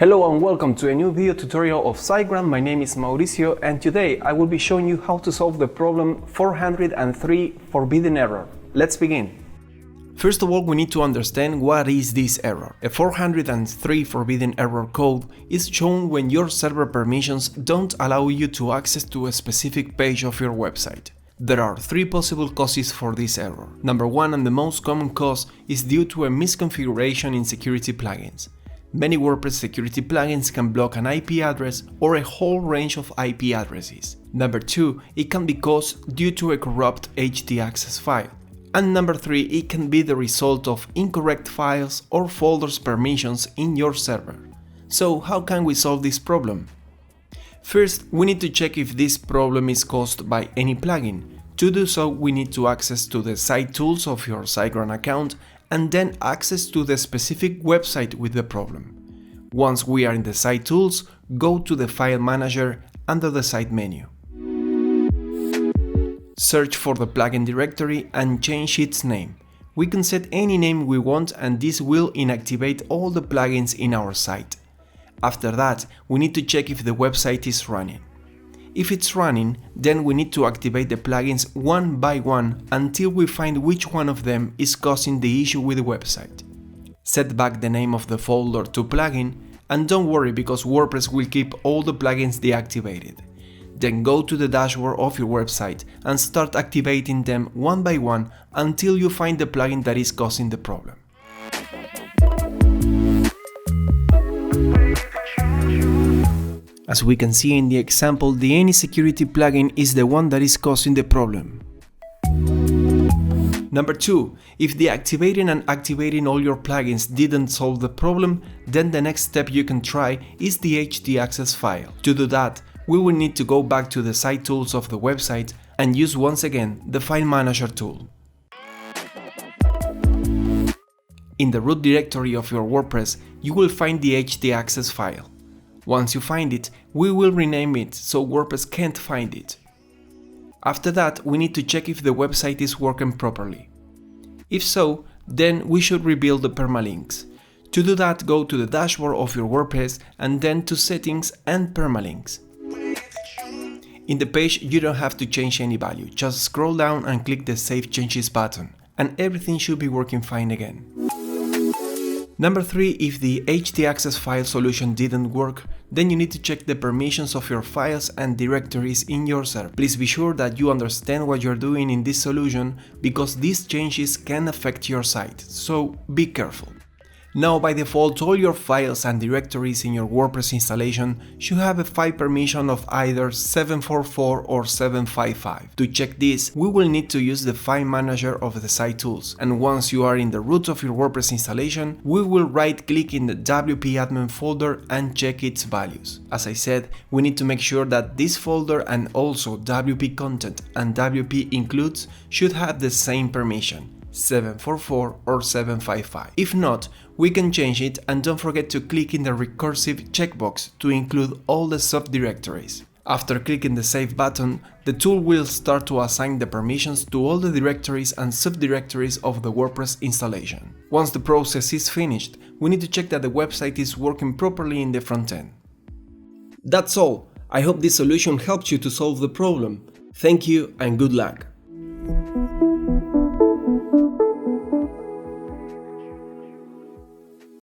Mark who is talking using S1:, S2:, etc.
S1: Hello and welcome to a new video tutorial of SiteGround. My name is Mauricio and today I will be showing you how to solve the problem 403 forbidden error. Let's begin. First of all, we need to understand what is this error. A 403 forbidden error code is shown when your server permissions don't allow you to access to a specific page of your website. There are three possible causes for this error. Number one, and the most common cause, is due to a misconfiguration in security plugins. Many WordPress security plugins can block an IP address or a whole range of IP addresses. Number two, it can be caused due to a corrupt Htaccess file. And number three, it can be the result of incorrect files or folders permissions in your server. So how can we solve this problem? First, we need to check if this problem is caused by any plugin. To do so, we need to access to the site tools of your SiteGround account and then access to the specific website with the problem. Once we are in the site tools, go to the file manager under the site menu. Search for the plugin directory and change its name. We can set any name we want and this will inactivate all the plugins in our site. After that, we need to check if the website is running. If it's running, then we need to activate the plugins one by one until we find which one of them is causing the issue with the website. Set back the name of the folder to plugin and don't worry because WordPress will keep all the plugins deactivated. Then go to the dashboard of your website and start activating them one by one until you find the plugin that is causing the problem. As we can see in the example, the any security plugin is the one that is causing the problem. Number two, if deactivating and activating all your plugins didn't solve the problem, then the next step you can try is the Htaccess file. To do that, we will need to go back to the site tools of the website and use once again the file manager tool. In the root directory of your WordPress, you will find the Htaccess file. Once you find it, we will rename it so WordPress can't find it. After that, we need to check if the website is working properly. If so, then we should rebuild the permalinks. To do that, go to the dashboard of your WordPress and then to Settings and Permalinks. In the page, you don't have to change any value, just scroll down and click the Save Changes button, and everything should be working fine again. Number three, if the Htaccess file solution didn't work, then you need to check the permissions of your files and directories in your server. Please be sure that you understand what you're doing in this solution because these changes can affect your site, so be careful. Now by default, all your files and directories in your WordPress installation should have a file permission of either 744 or 755. To check this, we will need to use the file manager of the site tools, and once you are in the root of your WordPress installation, we will right-click in the WP admin folder and check its values. As I said, we need to make sure that this folder and also WP content and WP includes should have the same permission, 744 or 755. If not, we can change it and don't forget to click in the recursive checkbox to include all the subdirectories. After clicking the Save button, the tool will start to assign the permissions to all the directories and subdirectories of the WordPress installation. Once the process is finished, we need to check that the website is working properly in the front end. That's all. I hope this solution helps you to solve the problem. Thank you and good luck.